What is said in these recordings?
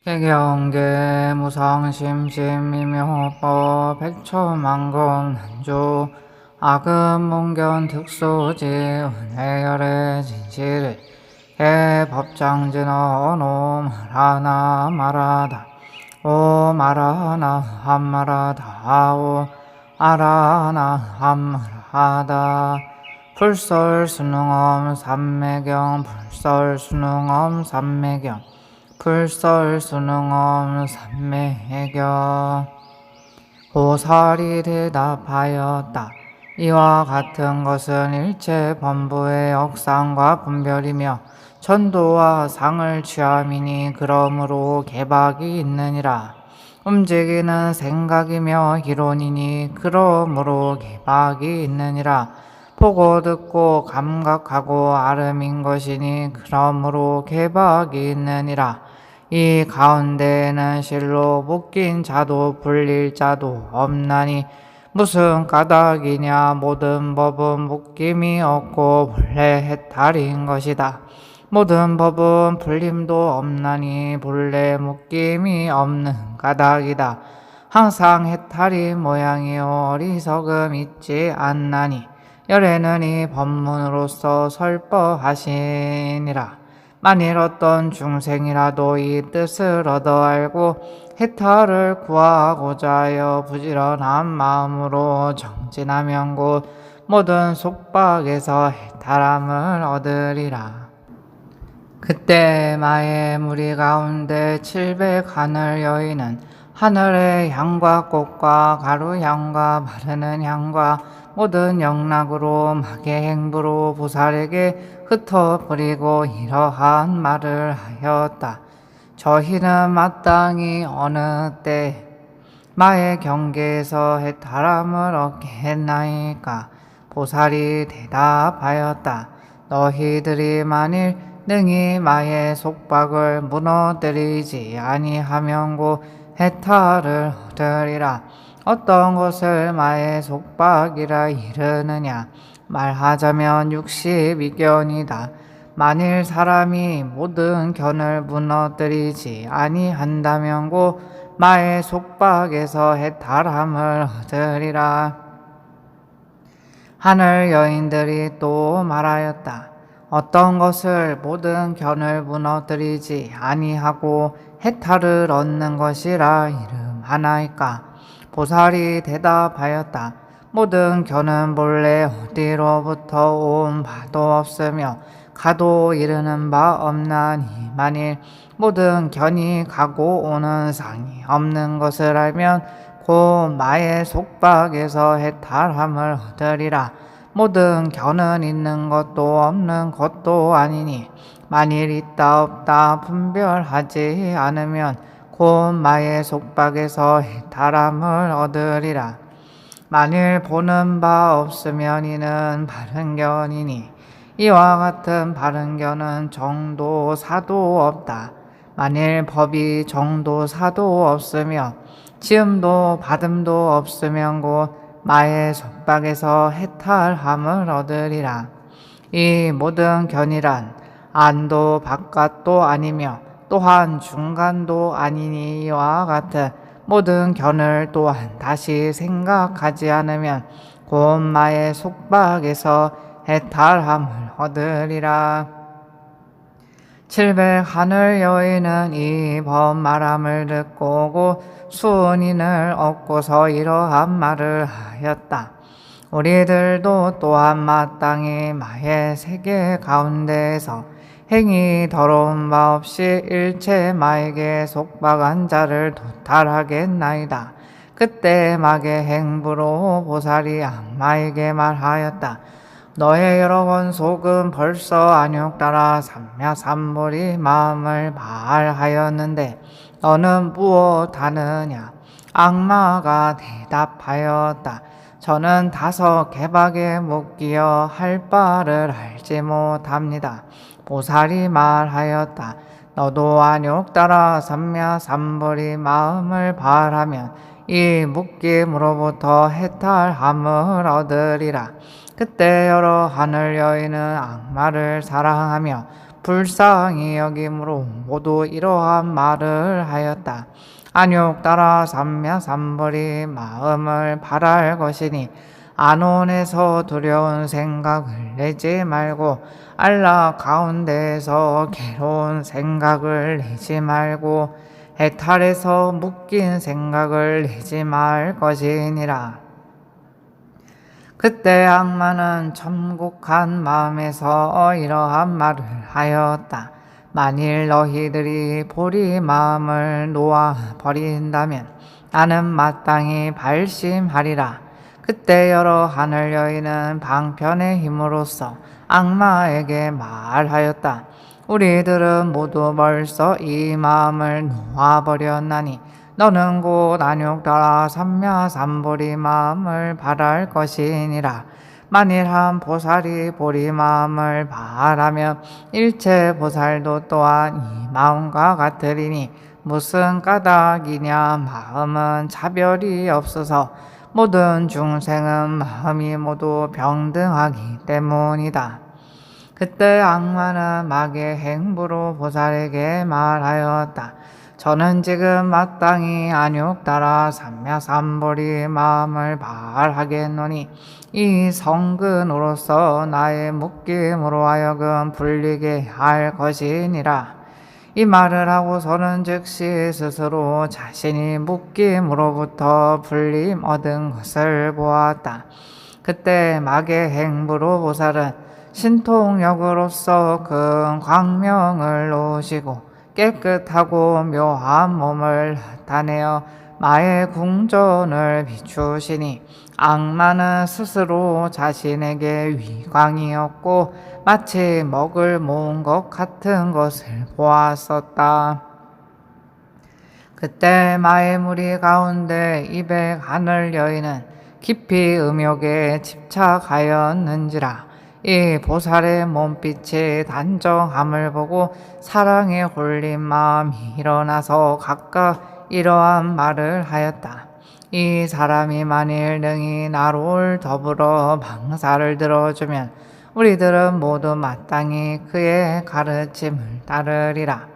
해경계 무상심심미묘법 백초만공 난주 아금문견 특수지 은혜열의 진실을 해법장진어 노 말하나 말하다 오 말하나 함말하다 오 알아나 함말하다 불설수능엄 삼매경 불설수능엄 삼매경 불설수능엄 삼매경 보살이 대답하였다. 이와 같은 것은 일체 범부의 역상과 분별이며 천도와 상을 취함이니 그러므로 개박이 있느니라. 움직이는 생각이며 이론이니 그러므로 개박이 있느니라. 보고 듣고 감각하고 아름인 것이니 그러므로 개박이 있느니라. 이 가운데에는 실로 묶인 자도 불릴 자도 없나니 무슨 까닭이냐. 모든 법은 묶임이 없고 본래 해탈인 것이다. 모든 법은 풀림도 없나니 본래 묶임이 없는 까닭이다. 항상 해탈이 모양이요 어리석음 있지 않나니 열애는 이 법문으로서 설법하시니라. 만일 어떤 중생이라도 이 뜻을 얻어 알고 해탈을 구하고자 하여 부지런한 마음으로 정진하면 곧 모든 속박에서 해탈함을 얻으리라. 그때 마의 무리 가운데 700 하늘 여인은 하늘의 향과 꽃과 가루 향과 마르는 향과 모든 영락으로 막의 행부로 보살에게 흩어버리고 이러한 말을 하였다. 저희는 마땅히 어느 때 마의 경계에서 해탈함을 얻겠나이까. 보살이 대답하였다. 너희들이 만일 능히 마의 속박을 무너뜨리지 아니하면 곧 해탈을 얻으리라. 어떤 것을 마의 속박이라 이르느냐. 말하자면 62견이다. 만일 사람이 모든 견을 무너뜨리지 아니한다면 곧 마의 속박에서 해탈함을 얻으리라. 하늘 여인들이 또 말하였다. 어떤 것을 모든 견을 무너뜨리지 아니하고 해탈을 얻는 것이라 이름하나이까. 보살이 대답하였다. 모든 견은 본래 어디로부터 온 바도 없으며 가도 이르는 바 없나니 만일 모든 견이 가고 오는 상이 없는 것을 알면 곧 마의 속박에서 해탈함을 얻으리라. 모든 견은 있는 것도 없는 것도 아니니 만일 있다 없다 분별하지 않으면 곧 마의 속박에서 해탈함을 얻으리라. 만일 보는 바 없으면 이는 바른 견이니 이와 같은 바른 견은 정도 사도 없다. 만일 법이 정도 사도 없으며 지음도 받음도 없으면 곧 마의 속박에서 해탈함을 얻으리라. 이 모든 견이란 안도 바깥도 아니며 또한 중간도 아니니 이와 같은 모든 견을 또한 다시 생각하지 않으면 곧 마의 속박에서 해탈함을 얻으리라. 700 하늘 여인은 이 법 말함을 듣고 곧 수은인을 얻고서 이러한 말을 하였다. 우리들도 또한 마땅히 마의 세계 가운데에서 행이 더러운 바 없이 일체 마에게 속박한 자를 도탈하겠나이다. 그때 막의 행부로 보살이 악마에게 말하였다. 너의 여러 번 속은 벌써 안욕 따라 삼야삼불이 마음을 발하였는데 너는 무엇하느냐. 악마가 대답하였다. 저는 5 개박에 묶이어 할 바를 알지 못합니다. 보살이 말하였다. 너도 안욕 따라 삼야삼불이 마음을 발하면 이 묶임으로부터 해탈함을 얻으리라. 그때 여러 하늘 여인은 악마를 사랑하며 불쌍히 여김으로 모두 이러한 말을 하였다. 안욕 따라 삼야삼벌이 마음을 바랄 것이니 안온에서 두려운 생각을 내지 말고 안락 가운데에서 괴로운 생각을 내지 말고 해탈에서 묶인 생각을 내지 말 것이니라. 그때 악마는 참곡한 마음에서 이러한 말을 하였다. 만일 너희들이 보리 마음을 놓아 버린다면 나는 마땅히 발심하리라. 그때 여러 하늘 여인은 방편의 힘으로써 악마에게 말하였다. 우리들은 모두 벌써 이 마음을 놓아버렸나니 너는 곧 안욕 따라 삼야삼보리 마음을 바랄 것이니라. 만일 한 보살이 보리 마음을 바라면 일체 보살도 또한 이 마음과 같으리니 무슨 까닭이냐. 마음은 차별이 없어서 모든 중생은 마음이 모두 병등하기 때문이다. 그때 악마는 마귀의 행부로 보살에게 말하였다. 저는 지금 마땅히 안욕 따라 삼야삼보리 마음을 발하겠노니 이 성근으로서 나의 묶임으로 하여금 풀리게 할 것이니라. 이 말을 하고서는 즉시 스스로 자신이 묶임으로부터 풀림 얻은 것을 보았다. 그때 마귀의 행부로 보살은 신통력으로서 큰 광명을 놓으시고 깨끗하고 묘한 몸을 나타내어 마의 궁전을 비추시니 악마는 스스로 자신에게 위광이었고 마치 먹을 모은 것 같은 것을 보았었다. 그때 마의 무리 가운데 200 하늘 여인은 깊이 음욕에 집착하였는지라. 이 보살의 몸빛이 단정함을 보고 사랑에 홀린 마음이 일어나서 각각 이러한 말을 하였다. 이 사람이 만일 능히 나로 더불어 방사를 들어주면 우리들은 모두 마땅히 그의 가르침을 따르리라.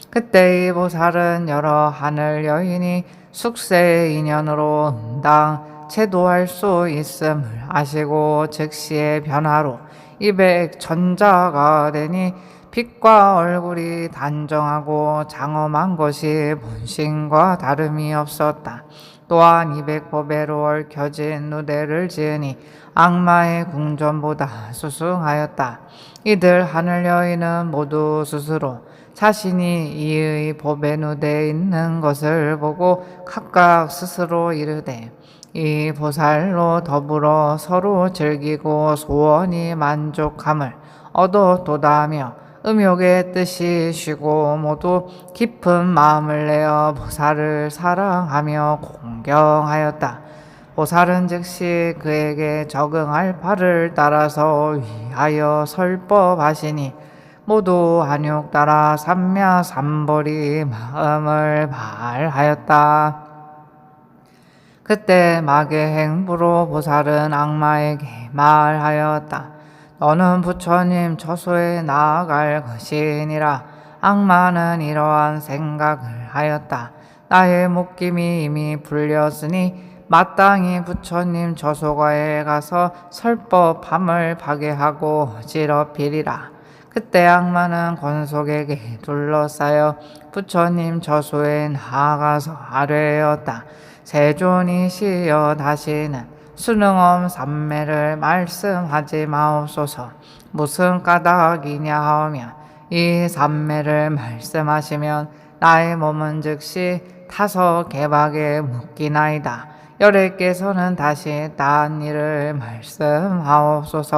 그때 이 보살은 여러 하늘 여인이 숙세의 인연으로 응당 체도할 수 있음을 아시고 즉시의 변화로 200 전자가 되니 빛과 얼굴이 단정하고 장엄한 것이 본신과 다름이 없었다. 또한 200법에로 얽혀진 누대를 지으니 악마의 궁전보다 수승하였다. 이들 하늘 여인은 모두 스스로 자신이 이의 법의 누대에 있는 것을 보고 각각 스스로 이르되 이 보살로 더불어 서로 즐기고 소원이 만족함을 얻어도다 하며 음욕의 뜻이 쉬고 모두 깊은 마음을 내어 보살을 사랑하며 공경하였다. 보살은 즉시 그에게 적응할 바를 따라서 위하여 설법하시니 모두 안욕 따라 삼야삼보리 마음을 발하였다. 그때 마귀의 행부로 보살은 악마에게 말하였다. 너는 부처님 처소에 나아갈 것이니라. 악마는 이러한 생각을 하였다. 나의 묶임이 이미 풀렸으니 마땅히 부처님 처소가에 가서 설법함을 파괴하고 어지럽히리라. 그때 악마는 권속에게 둘러싸여 부처님 처소에 나아가서 아뢰었다. 세존이시여 다시는 수능엄 삼매를 말씀하지 마옵소서. 무슨 까닭이냐 하오며 이 삼매를 말씀하시면 나의 몸은 즉시 타서 개박에 묶이나이다. 여래께서는 다시 딴 일을 말씀하옵소서.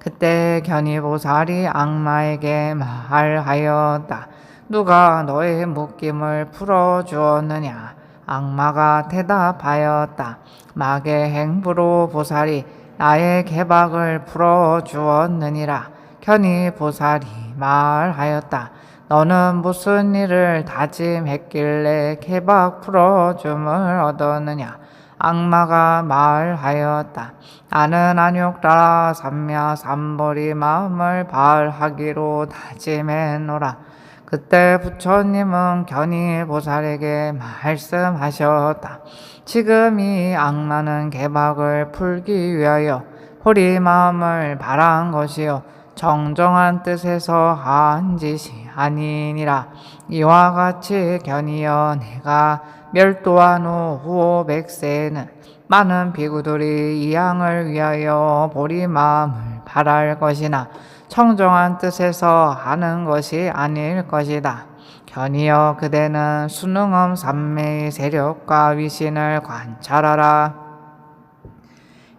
그때 견이보살이 악마에게 말하였다. 누가 너의 묶임을 풀어주었느냐? 악마가 대답하였다. 마귀의 행부로 보살이 나의 개박을 풀어주었느니라. 견이보살이 말하였다. 너는 무슨 일을 다짐했길래 개박 풀어줌을 얻었느냐? 악마가 말하였다. 나는 안욕 따라 삼야 삼벌이 마음을 발하기로 다짐했노라. 그때 부처님은 견이보살에게 말씀하셨다. 지금 이 악마는 개박을 풀기 위하여 호리 마음을 바란 것이요 정정한 뜻에서 한 짓이 아니니라. 이와 같이 견이여 내가 멸도한 후 후오 백세에는 많은 비구들이 이 양을 위하여 보리 마음을 바랄 것이나 청정한 뜻에서 하는 것이 아닐 것이다. 견이여 그대는 수능엄 삼매의 세력과 위신을 관찰하라.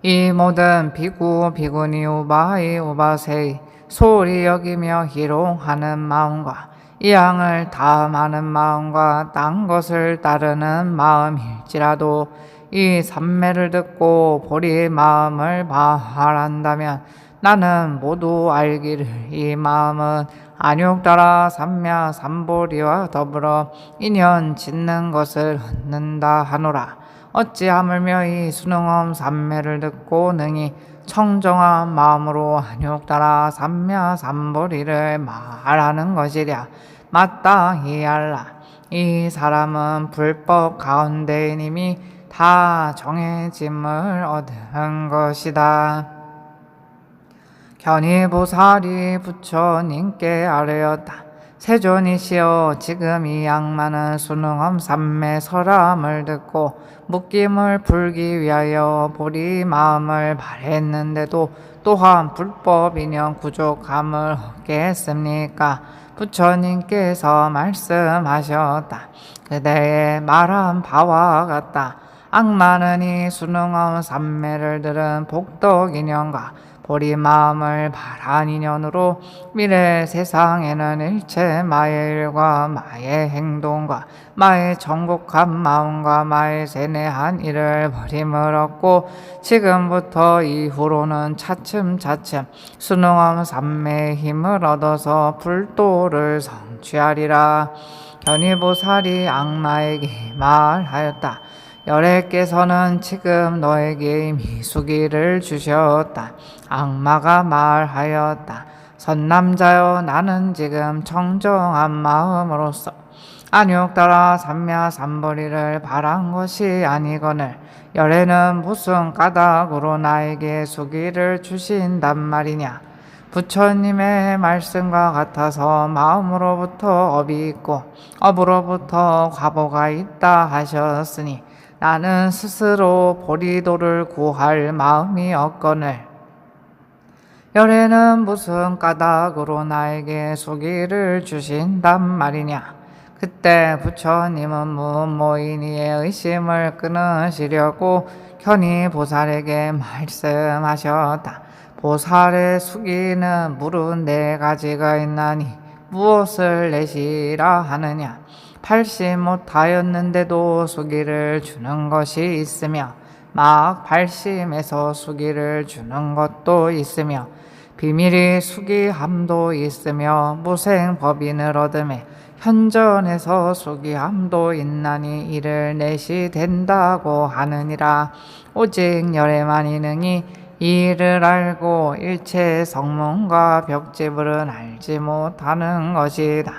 이 모든 비구 비구니 우바이 우바세이 소홀히 여기며 희롱하는 마음과 이 양을 다음하는 마음과 딴 것을 따르는 마음일지라도 이 삼매를 듣고 보리 마음을 바란다면 나는 모두 알기를 이 마음은 안욕 따라 삼야 삼보리와 더불어 인연 짓는 것을 얻는다 하노라. 어찌 하물며 이 수능엄 삼매를 듣고 능히 청정한 마음으로 안욕 따라 삼야 삼보리를 말하는 것이랴. 마땅히 알라. 이 사람은 불법 가운데 이미 다 정해짐을 얻은 것이다. 견이보살이 부처님께 아뢰었다. 세존이시여 지금 이 악마는 수능엄 삼매 설함을 듣고 묶임을 풀기 위하여 보리 마음을 바랬는데도 또한 불법 인연 구족함을 얻게 했습니까? 부처님께서 말씀하셨다. 그대의 말한 바와 같다. 악마는 이 수능엄 삼매를 들은 복덕 인연과 보리 마음을 바란 인연으로 미래 세상에는 일체 마의 일과 마의 행동과 마의 정복한 마음과 마의 세뇌한 일을 버림을 얻고 지금부터 이후로는 차츰차츰 수능엄 삼매의 힘을 얻어서 불도를 성취하리라. 견이보살이 악마에게 말하였다. 열애께서는 지금 너에게 이미 수기를 주셨다. 악마가 말하였다. 선남자여 나는 지금 청정한 마음으로서 안욕 따라 삼야 삼보리를 바란 것이 아니거늘 열애는 무슨 까닭으로 나에게 수기를 주신단 말이냐. 부처님의 말씀과 같아서 마음으로부터 업이 있고 업으로부터 과보가 있다 하셨으니 나는 스스로 보리도를 구할 마음이 없거늘 열애는 무슨 까닭으로 나에게 수기를 주신단 말이냐. 그때 부처님은 무모인이의 의심을 끊으시려고 견이보살에게 말씀하셨다. 보살의 수기는 무릇 4가지가 있나니 무엇을 내시라 하느냐. 발심 못하였는데도 수기를 주는 것이 있으며 막 발심에서 수기를 주는 것도 있으며 비밀이 수기함도 있으며 무생법인을 얻음에 현전에서 수기함도 있나니 이를 내시 된다고 하느니라. 오직 열애만이 능히 이를 알고 일체 성문과 벽지불은 알지 못하는 것이다.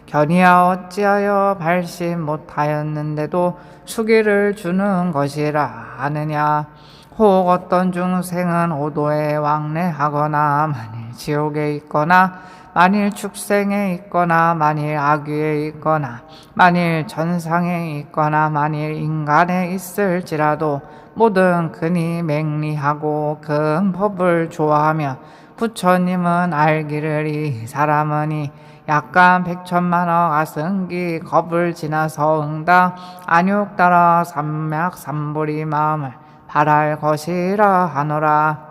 견이야 어찌하여 발심 못하였는데도 수기를 주는 것이라 하느냐. 혹 어떤 중생은 오도에 왕래하거나 만일 지옥에 있거나 만일 축생에 있거나 만일 악귀에 있거나 만일 전상에 있거나 만일 인간에 있을지라도 모든 근이 맹리하고 큰 법을 좋아하며 부처님은 알기를 이 사람은 이 약간 100천만억 아승기 겁을 지나서 응당 안욕 따라 삼맥 삼보리 마음을 바랄 것이라 하노라.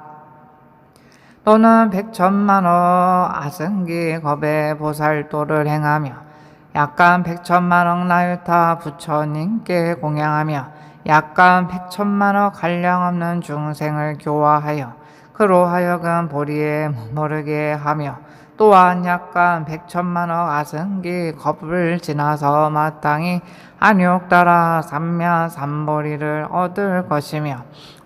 또는 100천만억 아승기 겁의 보살도를 행하며 약간 100천만억 나유타 부처님께 공양하며 약간 100천만억 한량없는 중생을 교화하여 그로 하여금 보리에 머무르게 하며 또한 약간 백천만억 아승기 겁을 지나서 마땅히 안욕 따라 삼면 삼보리를 얻을 것이며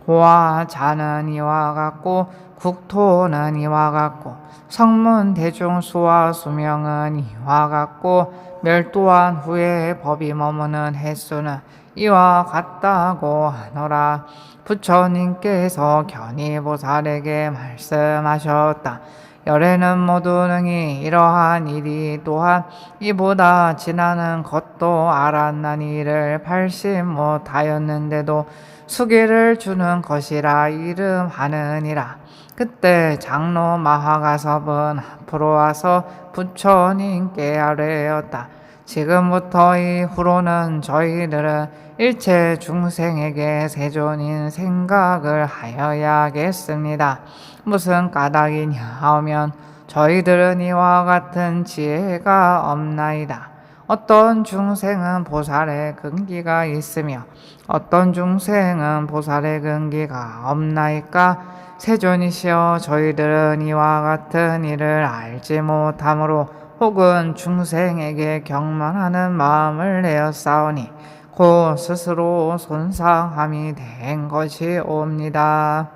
고와 자는 이와 같고 국토는 이와 같고 성문 대중 수와 수명은 이와 같고 멸 또한 후에 법이 머무는 횟수는 이와 같다고 하노라. 부처님께서 견이보살에게 말씀하셨다. 열애는 모두 능히 이러한 일이 또한 이보다 지나는 것도 알았나니 이를 발심 못하였는데도 수기를 주는 것이라 이름하느니라. 그때 장로 마하가섭은 앞으로 와서 부처님께 아뢰었다. 지금부터 이후로는 저희들은 일체 중생에게 세존인 생각을 하여야겠습니다. 무슨 까닭이냐 하면 저희들은 이와 같은 지혜가 없나이다. 어떤 중생은 보살의 근기가 있으며 어떤 중생은 보살의 근기가 없나이까. 세존이시여 저희들은 이와 같은 일을 알지 못하므로 혹은 중생에게 경만하는 마음을 내었사오니 곧 스스로 손상함이 된 것이옵니다.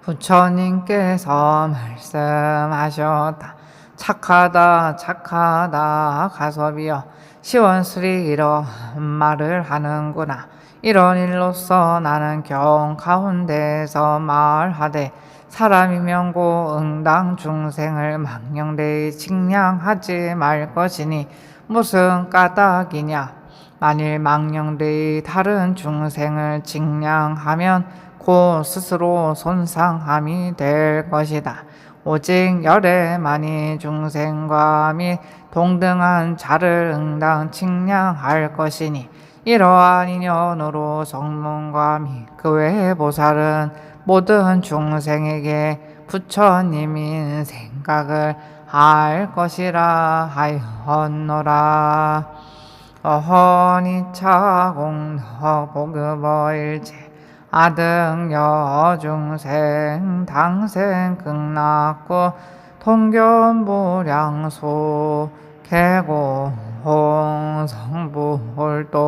부처님께서 말씀하셨다. 착하다 착하다 가섭이여 시원스리 이러한 말을 하는구나. 이런 일로서 나는 경 가운데에서 말하되 사람이 명고 응당 중생을 망령되이 칭량하지 말 것이니 무슨 까닭이냐. 만일 망령되이 다른 중생을 칭량하면 곧 스스로 손상함이 될 것이다. 오직 열애만이 중생과 및 동등한 자를 응당 칭량할 것이니 이러한 인연으로 성문과 및 그 외의 보살은 모든 중생에게 부처님인 생각을 할 것이라 하였노라. 어허니차 공덕 보급어일체 아등 여중생 당생 극락구 통견부량소 개공 성부홀도